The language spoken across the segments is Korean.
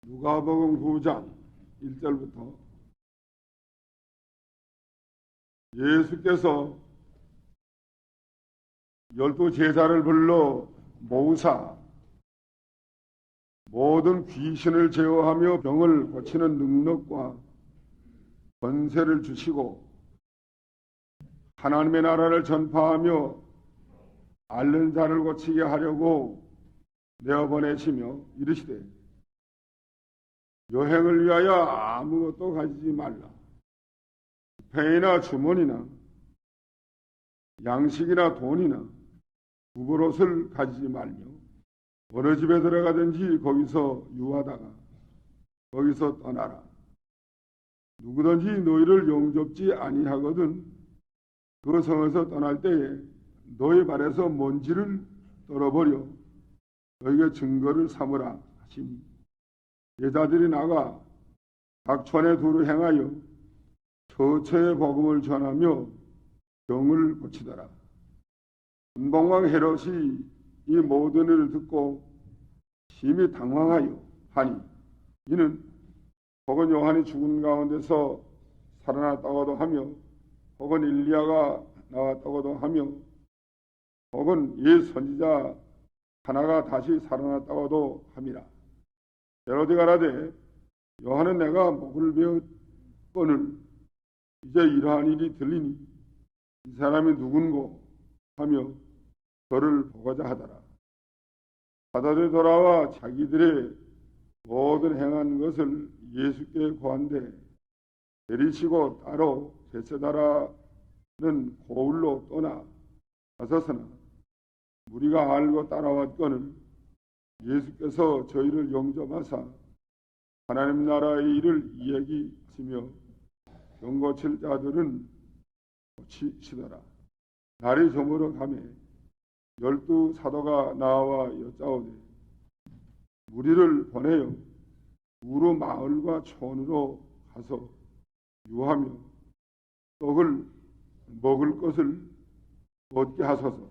누가복음 9장 1절부터 예수께서 12제자를 불러 모으사 모든 귀신을 제어하며 병을 고치는 능력과 권세를 주시고 하나님의 나라를 전파하며 앓는 자를 고치게 하려고 내어보내시며 이르시되 여행을 위하여 아무것도 가지지 말라. 배이나 주머니나 양식이나 돈이나 구걸옷을 가지지 말며 어느 집에 들어가든지 거기서 유하다가 거기서 떠나라. 누구든지 너희를 용접지 아니하거든 그 성에서 떠날 때에 너희 발에서 먼지를 떨어버려 너희에게 증거를 삼으라 하시니 제자들이 나가 각 촌에 두루 행하여 처처의 복음을 전하며 병을 고치더라. 분봉왕 헤롯이 이 모든 일을 듣고 심히 당황하여 하니 이는 혹은 요한이 죽은 가운데서 살아났다고도 하며 혹은 일리야가 나왔다고도 하며 혹은 옛 선지자 하나가 다시 살아났다고도 함이라. 헤롯이 가라되 요한은 내가 목을 베었거늘 이제 이러한 일이 들리니 이 사람이 누군고 하며 저를 보고자 하더라. 사도들이 돌아와 자기들의 모든 행한 것을 예수께 고한데 내리시고 따로 베세다라는 고을로 떠나 가서서나 우리가 알고 따라왔거늘 예수께서 저희를 용접하사 하나님 나라의 일을 이야기하시며 병 고칠 자들은 고치시더라. 날이 저물어 가매 12 사도가 나와 여짜오되 우리를 보내어 우루 마을과 촌으로 가서 유하며 떡을 먹을 것을 얻게 하소서.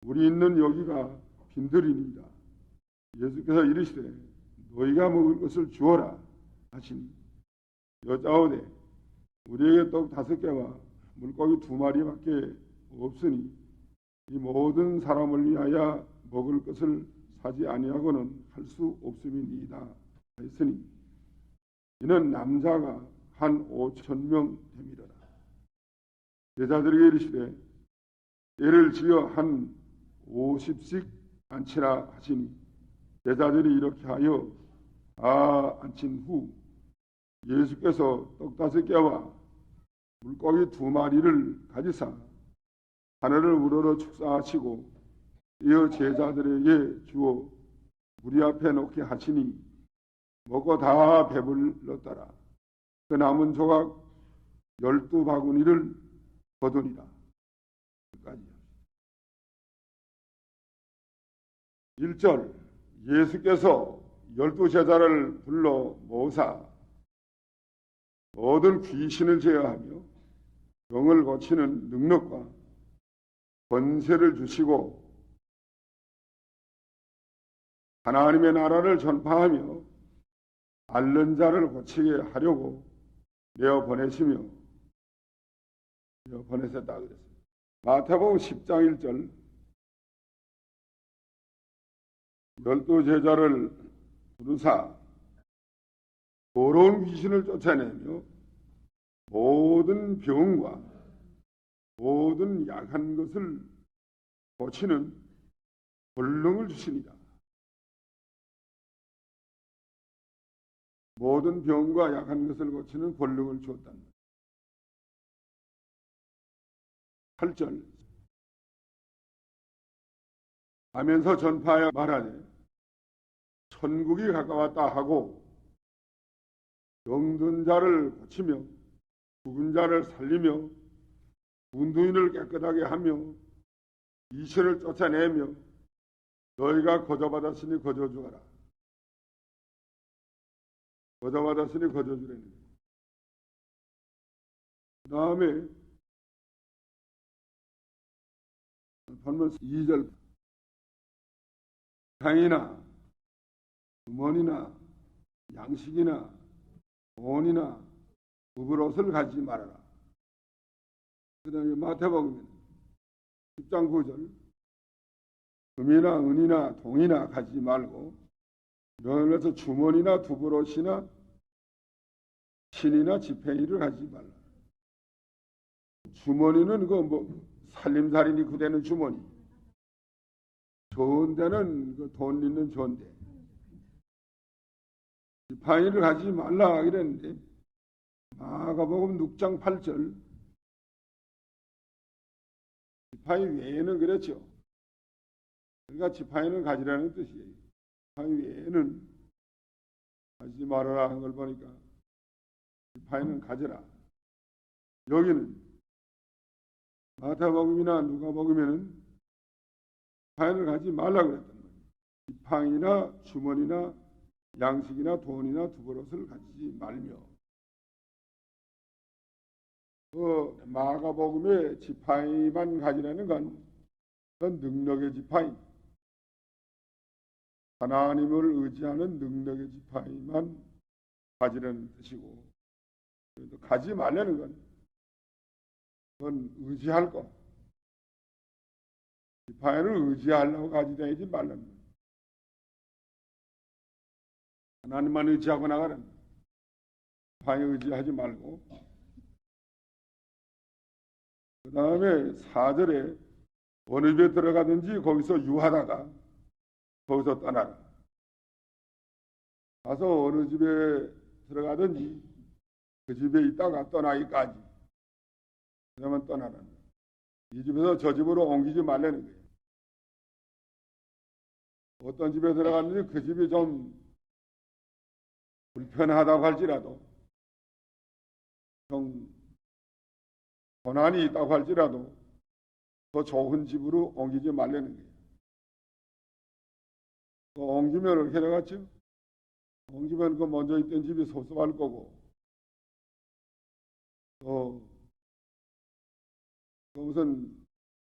우리 있는 여기가 빈들이니이다. 예수께서 이르시되 너희가 먹을 것을 주어라 하시니 여짜오되 우리에게 떡 5개와 물고기 2마리밖에 없으니 이 모든 사람을 위하여 먹을 것을 사지 아니하고는 할 수 없음이니이다 했으니 이는 남자가 한 5,000명 됨이로라. 제자들에게 이르시되 때를 지어 한 50씩 앉히라 하시니 제자들이 이렇게 하여 다 앉힌 후 예수께서 떡 5개와 물고기 2마리를 가지사 하늘을 우러러 축사하시고 이어 제자들에게 주어 우리 앞에 놓게 하시니 먹고 다 배불렀더라. 그 남은 조각 12바구니를 거두니라. 끝까지. 1절 예수께서 12제자를 불러 모으사 모든 귀신을 제어하며 병을 고치는 능력과 권세를 주시고 하나님의 나라를 전파하며 앓는 자를 고치게 하려고 내어 보내셨다 그랬습니다. 마태복음 10장 1절 12제자를 부르사 더러운 귀신을 쫓아내며 모든 병과 모든 약한 것을 고치는 권능을 주시니라. 모든 병과 약한 것을 고치는 권능을 주었다는 것. 8절 하면서 전파하여 말하되 천국이 가까웠다 하고 병든 자를 고치며 죽은 자를 살리며 문두인을 깨끗하게 하며 이신을 쫓아내며 너희가 거저받았으니 거저주어라. 거저받았으니 거저주라는 거예요. 그 다음에 본문 2절 향이나 주머니나 양식이나 돈이나 ub을 옷을 가지지 말아라. 그 다음에 마태복음 10장 9절 금이나 은이나 동이나 가지지 말고 너희에서 주머니나 두부옷이나 신이나 지팡이를 가지지 말라. 주머니는 살림살이니 그대는 주머니. 좋은 데는 돈 있는 좋은 데. 지팡이를 가지지 말라 이랬는데 마가복음 6장 8절 지팡이 외에는 그랬죠. 그러니까 지팡이는 가지라는 뜻이에요. 지팡이 외에는 가지지 말아라 한 걸 보니까 지팡이는 가져라. 여기는 마태복음이나 누가복음에는 지팡이를 가지지 말라고 그랬단 말이에요. 지팡이나 주머니나 양식이나 돈이나 두부옷을 가지지 말며 마가복음에 지팡이만 가지라는 건 그건 능력의 지팡이, 하나님을 의지하는 능력의 지팡이만 가지라는 뜻이고, 가지 말라는 건 그건 의지할 것, 지팡이를 의지하려고 가지다니지 말라는 것. 하나님만 의지하고 나가는 지팡이 의지하지 말고. 그 다음에 4절에 어느 집에 들어가든지 거기서 유하다가 거기서 떠나라. 가서 어느 집에 들어가든지 그 집에 있다가 떠나기까지 그러면 떠나라. 이 집에서 저 집으로 옮기지 말라는 거예요. 어떤 집에 들어갔는지 그 집이 좀 불편하다고 할지라도 좀 고난이 있다고 할지라도 더 좋은 집으로 옮기지 말라는 거예요. 옮기면 어떻게 되겠죠? 옮기면 그 먼저 있던 집이 섭섭할 거고 무슨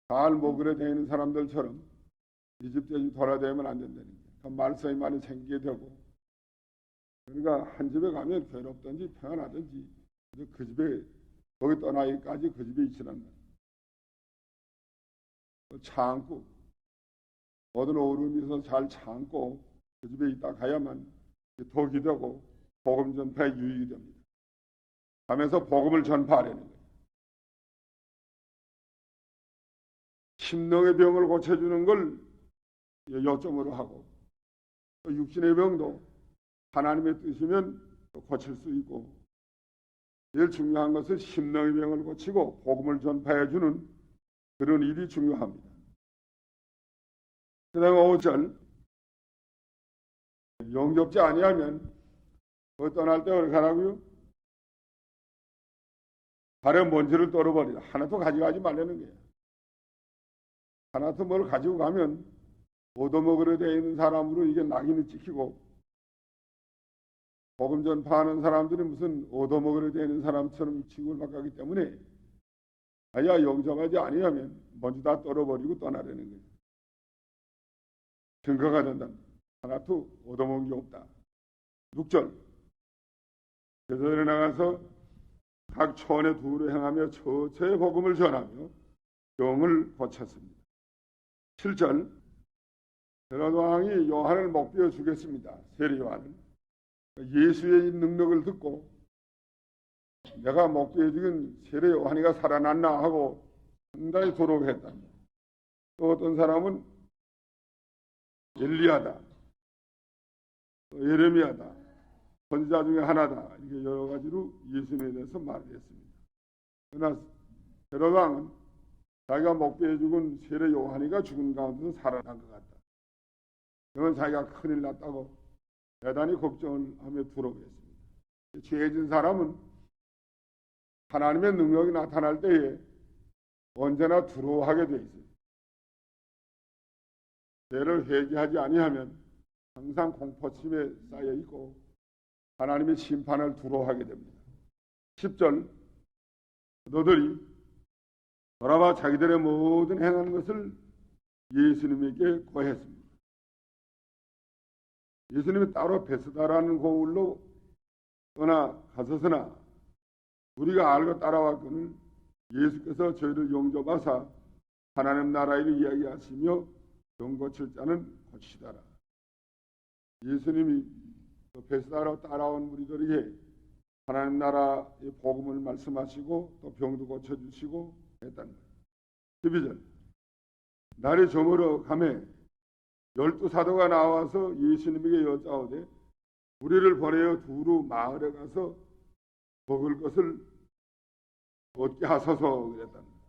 잘 먹으려 되는 사람들처럼 이 집 저 집 돌아다니면 안 된다는 거예요. 그 말썽이 많이 생기게 되고 그러니까 한 집에 가면 괴롭든지 평안하든지 그 집에 거기 떠나기까지 그 집에 있으란 말이에요. 참고 모든 어려움이 있어서 잘 참고 그 집에 있다 가야만 덕이 되고 복음 전파에 유익이 됩니다. 하면서 복음을 전파하려는 거예요. 심령의 병을 고쳐주는 걸 요점으로 하고 육신의 병도 하나님의 뜻이면 고칠 수 있고 제일 중요한 것은 심령의 병을 고치고 복음을 전파해주는 그런 일이 중요합니다. 그 다음에 5절 영접지 아니하면 떠날 때 어떻게 하라고요? 발에 먼지를 떨어버리라. 하나도 가져가지 말라는 거예요. 하나도 뭘 가지고 가면 얻어먹으려 되어 있는 사람으로 이게 낙인이 찍히고 복음 전파하는 사람들이 무슨 얻어먹으려 되어 있는 사람처럼 취급을 받기 때문에 아야 영접하지 아니하면 먼지 다 떨어버리고 떠나려는 거예요. 증거가 된다. 하나도 얻어먹은 게 없다. 6절 제자들이 나가서 각 촌에 두루 행하며 처처의 복음을 전하며 병을 고쳤습니다. 7절 헤롯 왕이 요한을 목베어 주겠습니다. 세례 요한을. 예수의 능력을 듣고 내가 목베어 죽인 세례 요한이가 살아났나 하고 상당히 두려워했다. 또 어떤 사람은 엘리야다, 예레미야다, 선지자 중에 하나다. 이게 여러 가지로 예수님에 대해서 말을 했습니다. 그러나 헤롯 왕은 자기가 목베어 죽은 세례 요한이가 죽은 가운데서 살아난 것 같다. 그건 자기가 큰일 났다고 대단히 걱정을 하며 두려워했습니다. 죄진 사람은 하나님의 능력이 나타날 때에 언제나 두려워하게 돼 있어요. 죄를 회개하지 아니하면 항상 공포심에 쌓여 있고 하나님의 심판을 두려워하게 됩니다. 10절 너들이 돌아와 자기들의 모든 행하는 것을 예수님에게 고했습니다. 예수님이 따로 베스다라는 고을로 떠나가서서나 우리가 알고 따라왔거늘 예수께서 저희를 용접하사 하나님 나라를 이야기하시며 병 고칠 자는 고치시다라. 예수님이 베스다로 따라온 우리들에게 하나님 나라의 복음을 말씀하시고 또 병도 고쳐주시고 했단 말이에요. 12절 날이 저물어 가매 12사도가 나와서 예수님에게 여짜오되 우리를 보내어 두루 마을에 가서 먹을 것을 얻게 하소서 그랬단 말이에요.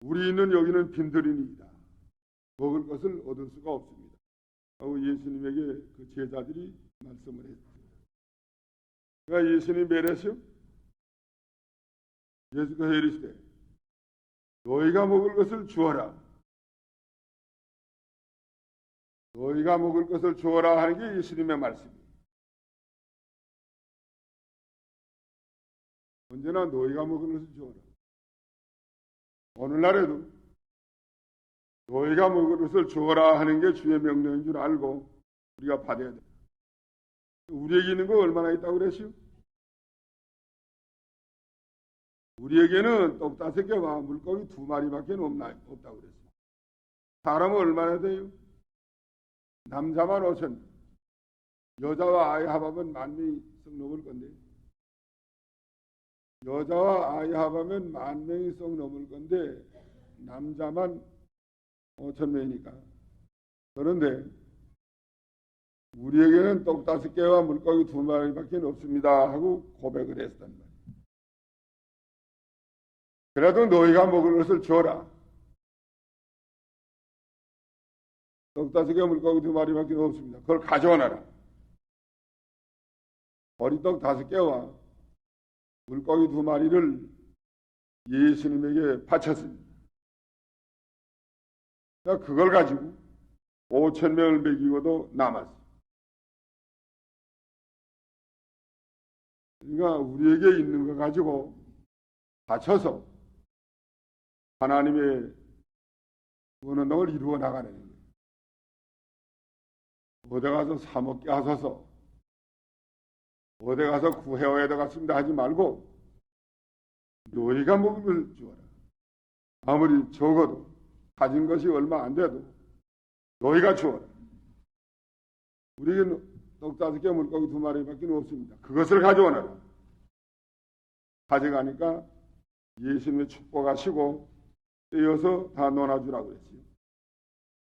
우리 있는 여기는 빈들이니이다. 먹을 것을 얻을 수가 없습니다. 하고 예수님에게 그 제자들이 말씀을 했습니다. 그러니까 예수님 매래시오 예수께서 이르시되 너희가 먹을 것을 주어라. 너희가 먹을 것을 주어라 하는 게 예수님의 말씀이에요. 언제나 너희가 먹을 것을 주어라. 오늘날에도 너희가 먹을 것을 주어라 하는 게 주의 명령인 줄 알고 우리가 받아야 돼. 우리에게 있는 거 얼마나 있다고 그랬시오? 우리에게는 떡 5개와 물고기 2마리밖에 없다고 그랬어요. 사람은 얼마나 돼요? 남자만 5천, 여자와 아이 합하면 10,000명이 썩 넘을 건데, 여자와 아이 합하면 10,000명이 썩 넘을 건데, 남자만 5,000명이니까. 그런데, 우리에게는 떡 5개와 물고기 2마리밖에 없습니다. 하고 고백을 했단 말이에요. 그래도 너희가 먹을 것을 줘라. 떡 5개 물고기 2마리밖에 없습니다. 그걸 가져오너라. 보리떡 5개와 물고기 2마리를 예수님에게 바쳤습니다. 그걸 가지고 5,000명을 먹이고도 남았어요. 그러니까 우리에게 있는 거 가지고 바쳐서 하나님의 원한을 이루어 나가는 거예요. 어디 가서 사 먹게 하소서, 어디 가서 구해와야 되겠습니다 하지 말고 너희가 먹을 걸 주어라. 아무리 적어도 가진 것이 얼마 안 돼도 너희가 주어라. 우리에게는 떡 5개 물고기 2마리밖에 없습니다. 그것을 가져오너라. 가져가니까 예수님의 축복하시고 떼어서 다 논아주라고 그랬어요.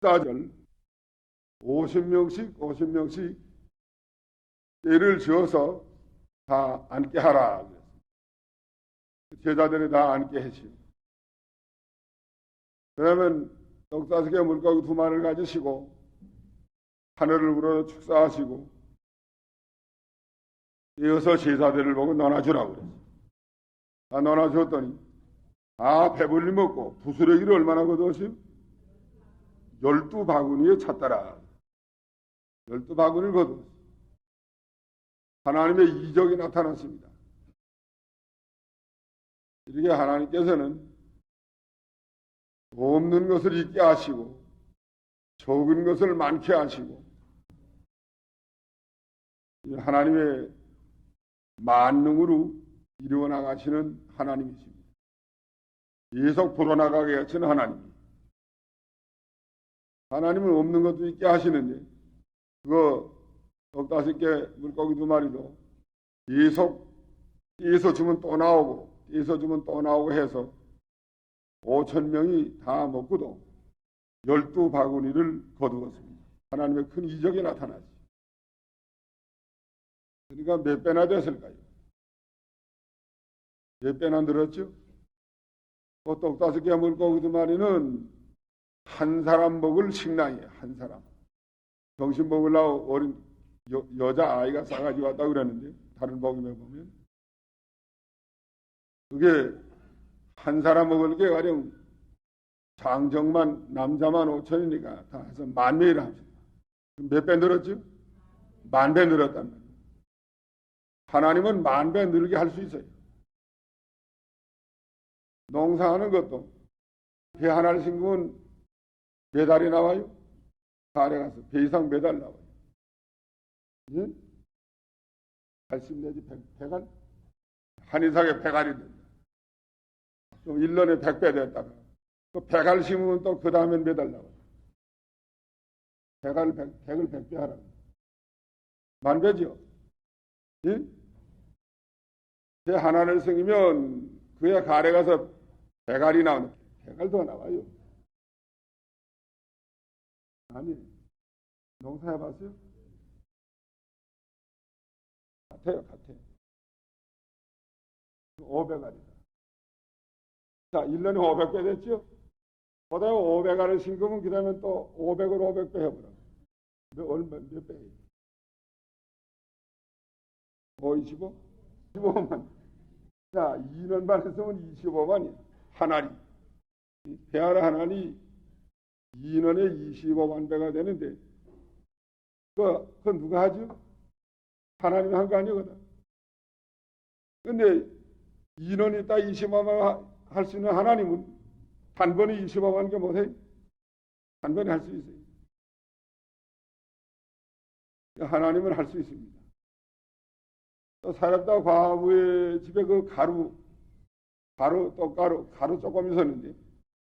4절 50명씩 때를 지어서 다 앉게 하라. 제자들이 다 앉게 했어요. 그러면 떡 5개 물고기 2마리를 가지시고 하늘을 우러 축사하시고 떼어서 제자들을 보고 논아주라고 그랬어요. 다 논아줬더니 배불리 먹고 부스러기를 얼마나 거두었어요? 12바구니에 찼더라. 12바구니를 거두었어요. 하나님의 이적이 나타났습니다. 이렇게 하나님께서는 없는 것을 있게 하시고 적은 것을 많게 하시고 하나님의 만능으로 이루어 나가시는 하나님이십니다. 계속 불어나가게 하시는 하나님. 하나님은 없는 것도 있게 하시는데 그거 떡 5개 물고기 2마리도 계속 떼서 주면 또 나오고 떼서 주면 또 나오고 해서 5,000명이 다 먹고도 12바구니를 거두었습니다. 하나님의 큰 이적이 나타나지. 그러니까 몇 배나 됐을까요? 몇 배나 늘었죠? 떡 5개 물고기 2마리는 한 사람 먹을 식량이에요. 한 사람. 정신 먹으려고 어린 여자아이가 싸가지 왔다고 그러는데 다른 복음에 보면 그게 한 사람 먹을 게 가령 장정만 남자만 5,000이니까 다 해서 10,000명이라 합시다. 몇 배 늘었죠? 10,000배 늘었단 말이에요. 하나님은 10,000배 늘게 할 수 있어요. 농사하는 것도 배 하나를 심으면 몇 알이 나와요? 달에 가서 배 이상 몇 알 나와요. 예? 80 내지 100알? 한의사에 100알이 된다. 또 1년에 100배 됐다가 또 100알 심으면 또 그 다음엔 몇 알 나와. 100을 100배 하라고. 만배죠. 예? 제 하나를 생기면 그의 가래 가서 100알이 나오는 100알 더 나와요. 아니, 농사해봤어요? 같아요, 같아요. 500알이다. 자, 1년에 500배 됐죠? 보다 500알을 심으면 그 다음에 또 500을 500배 해보라고. 몇 배예요? 25? 25만. 자, 2년 반 했으면 25만이야. 한 알이. 배알 한 알이 2년에 25만 배가 되는데, 그건 누가 하죠? 하나님이 한 거 아니거든. 근데 2년 있다 25만 할 수 있는 하나님은 단번에 25만 개 못해? 단번에 할 수 있어요. 하나님은 할 수 있습니다. 또 사렙다 과부의 집에 그 가루 조금 있었는데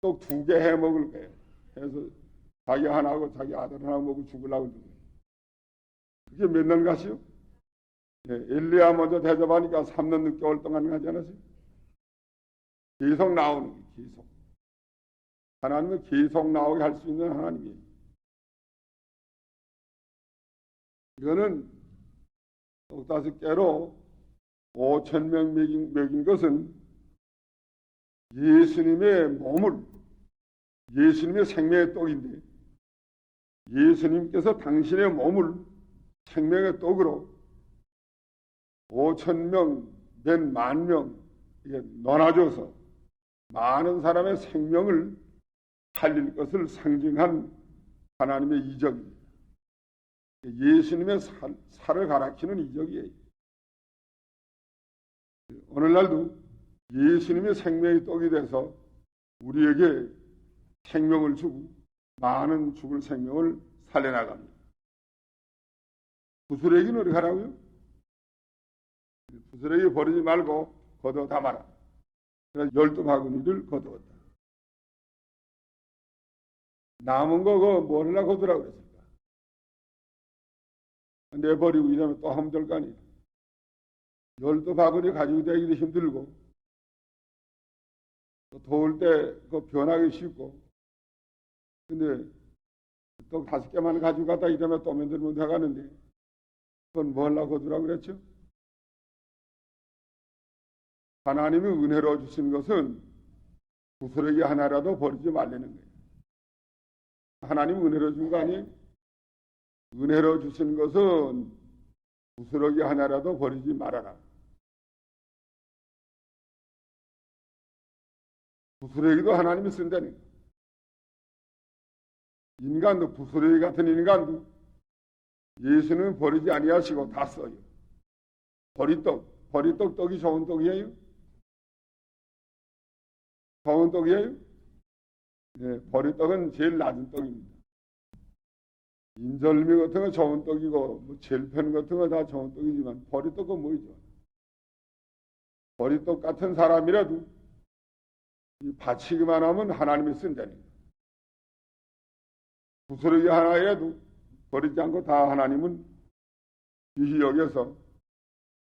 또 2개 해 먹을 거예요. 그래서 자기 하나하고 자기 아들 하나 먹고 죽으려고 그러는 거예요. 그게 몇 년 가시요? 예, 엘리야 먼저 대접하니까 3년 6개월 동안 가지 않았어요? 계속 나오는 거예요. 계속. 하나님은 계속 나오게 할 수 있는 하나님이에요. 이거는 5개로 5,000명 먹인 것은 예수님의 몸을, 예수님의 생명의 떡인데 예수님께서 당신의 몸을 생명의 떡으로 5,000명, 몇 만 명 나눠줘서 많은 사람의 생명을 살릴 것을 상징한 하나님의 이적입니다. 예수님의 살을 가리키는 이적이에요. 오늘날도 예수님의 생명의 떡이 돼서 우리에게 생명을 주고 많은 죽을 생명을 살려나갑니다. 부스러기는 어떻게 하라고요? 부스러기 버리지 말고 걷어 담아라. 그래서 12바구니를 걷어왔다. 남은 거 그거 뭐라 걷으라고 그랬을까? 내버리고 이러면 또 하면 될 거 아니에요. 12바구니 가지고 다니기도 힘들고 또 더울 때 그 변하기 쉽고 근데 또 5개만 가지고 갔다 이러면 또 만들면 돼가는데 그건 뭐라고 걷으라고 그랬죠? 하나님이 은혜로 주신 것은 부스러기 하나라도 버리지 말라는 거예요. 하나님이 은혜로 준 거 아니에요? 은혜로 주신 것은 부스러기 하나라도 버리지 말아라. 부스러기도 하나님이 쓴다는 거예요. 인간도 부스러기 같은 인간도 예수는 버리지 아니하시고 다 써요. 버리떡 떡이 좋은 떡이에요? 좋은 떡이에요? 네, 버리떡은 제일 낮은 떡입니다. 인절미 같은 거 좋은 떡이고 뭐 젤펜 같은 거 다 좋은 떡이지만 버리떡은 뭐이죠? 버리떡 같은 사람이라도 바치기만 하면 하나님이 쓴다는 거예요. 부스러기 하나라도 버리지 않고 다 하나님은 귀히 여겨서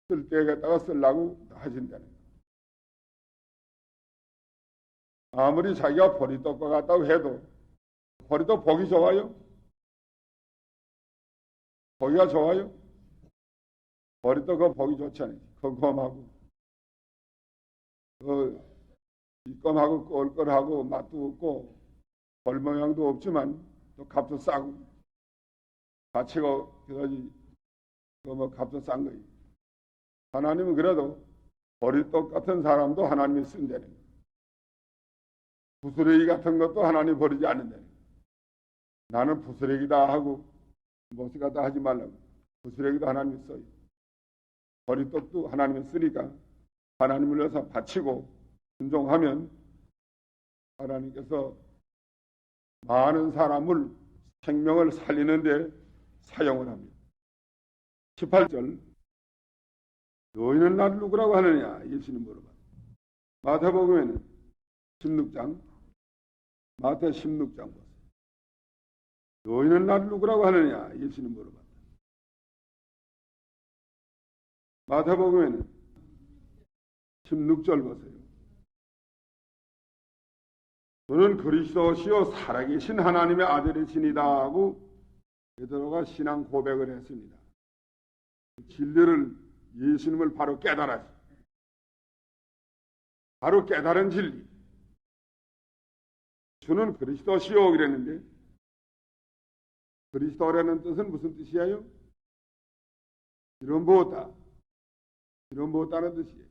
쓸 때에다가 쓰려고 하신다는 거예요. 아무리 자기가 버리떡과 같다고 해도 버리떡 보기 좋아요? 보기가 좋아요? 버리떡 보기 좋잖아요. 검하고 이검하고 꼴꼴하고 맛도 없고 벌 모양도 없지만 또 값도 싸고 가치가 그다지 뭐 값도 싼 거예요. 하나님은 그래도 버리떡 같은 사람도 하나님이 쓴다는 거예요. 부스러기 같은 것도 하나님 버리지 않는다는 거예요. 나는 부스러기다 하고 못쓰겠다 하지 말라고. 부스러기도 하나님이 써요. 버리떡도 하나님이 쓰니까 하나님을 위해서 바치고 순종하면 하나님께서 많은 사람을 생명을 살리는 데 사용을 합니다. 18절 너희는 나를 누구라고 하느냐 예수님 물어봐. 마태복음에는 16장 마태 16장 보세요. 너희는 나를 누구라고 하느냐 예수님 물어봤다. 마태복음에는 16절 보세요. 너는 그리스도시요 살아계신 하나님의 아들이시니다 하고 베드로가 신앙 고백을 했습니다. 진리를 예수님을 바로 깨달았어요. 바로 깨달은 진리. 주는 그리스도시요 그랬는데 그리스도라는 뜻은 무슨 뜻이에요? 기름 부었다. 기름 부었다는 뜻이에요.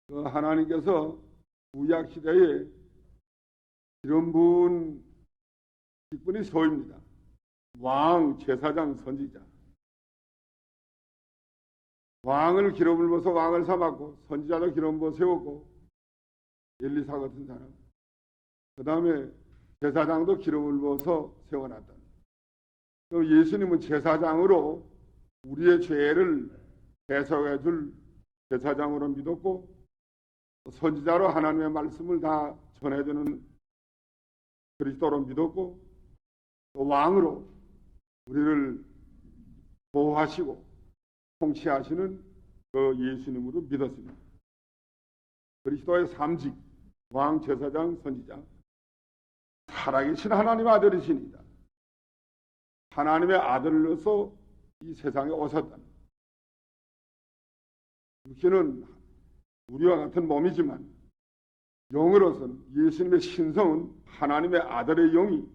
그 하나님께서 구약 시대에 기름 부은 직분이 소입니다. 왕, 제사장, 선지자. 왕을 기름을 부어서 왕을 삼았고 선지자도 기름 부어 세웠고 엘리사 같은 사람. 그 다음에 제사장도 기름을 부어서 세워놨다. 예수님은 제사장으로 우리의 죄를 해석해 줄 제사장으로 믿었고 선지자로 하나님의 말씀을 다 전해주는 그리스도로 믿었고 또 왕으로 우리를 보호하시고 통치하시는 그 예수님으로 믿었습니다. 그리스도의 삼직, 왕, 제사장, 선지자, 살아계신 하나님의 아들이시니다. 하나님의 아들로서 이 세상에 오셨다. 육신은 우리와 같은 몸이지만 영으로서는 예수님의 신성은 하나님의 아들의 영이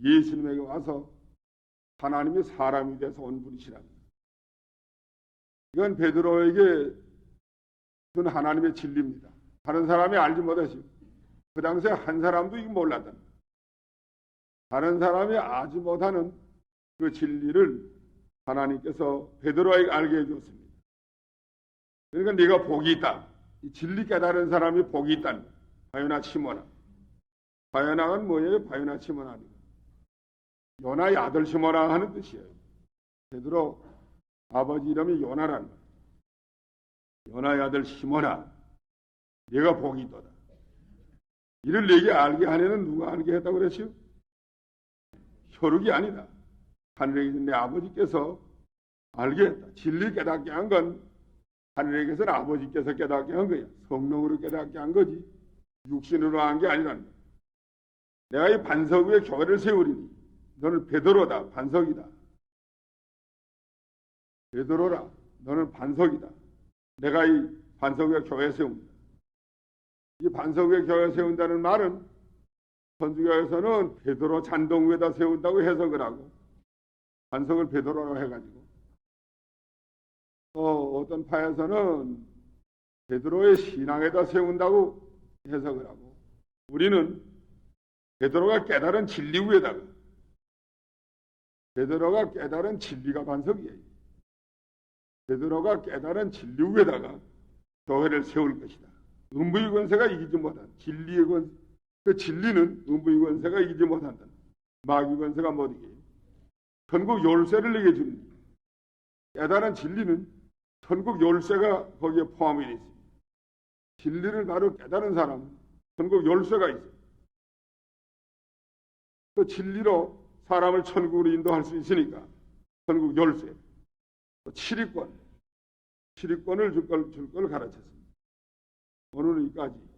예수님에게 와서 하나님의 사람이 돼서 온 분이시랍니다. 이건 베드로에게 준 하나님의 진리입니다. 다른 사람이 알지 못하시고 그 당시에 한 사람도 이거 몰랐다. 다른 사람이 알지 못하는 그 진리를 하나님께서 베드로에게 알게 해주었습니다. 그러니까 네가 복이 있다. 이 진리 깨달은 사람이 복이 있다는 거예요. 바요나 시모나. 바요나는 뭐예요? 바요나 시모나. 요나의 아들 시모나 하는 뜻이에요. 베드로 아버지 이름이 요나라는 거예요. 요나의 아들 시모나. 네가 복이 있도다. 이를 내게 알게 하려는 누가 알게 했다고 그랬어요? 혈육이 아니다. 하늘에 계신 내 아버지께서 알게 했다. 진리 깨닫게 한 건 하늘에 계신 아버지께서 깨닫게 한 거야. 성령으로 깨닫게 한 거지. 육신으로 한 게 아니라는 거야. 내가 이 반석 위에 교회를 세우리니 너는 베드로다. 반석이다. 베드로라. 너는 반석이다. 내가 이 반석 위에 교회 세웁니다. 이 반석 위에 교회 세운다는 말은 천주교에서는 베드로 잔동 위에다 세운다고 해석을 하고 반석을 베드로라고 해가지고 어떤 파에서는 베드로의 신앙에다 세운다고 해석을 하고 우리는 베드로가 깨달은 진리 위에다가 베드로가 깨달은 진리가 반석이에요. 베드로가 깨달은 진리 위에다가 교회를 세울 것이다. 음부의 권세가 이기지 못한 진리의 권세, 그 진리는 음부의 권세가 이기지 못한다. 마귀 권세가 못 이겨요. 천국 열쇠를 내게 줍니다. 깨달은 진리는 천국 열쇠가 거기에 포함이 되어 있습니다. 진리를 바로 깨달은 사람은 천국 열쇠가 있어요. 그 진리로 사람을 천국으로 인도할 수 있으니까 천국 열쇠, 칠위권을 줄 걸 가르쳤습니다. 오늘은 여기까지.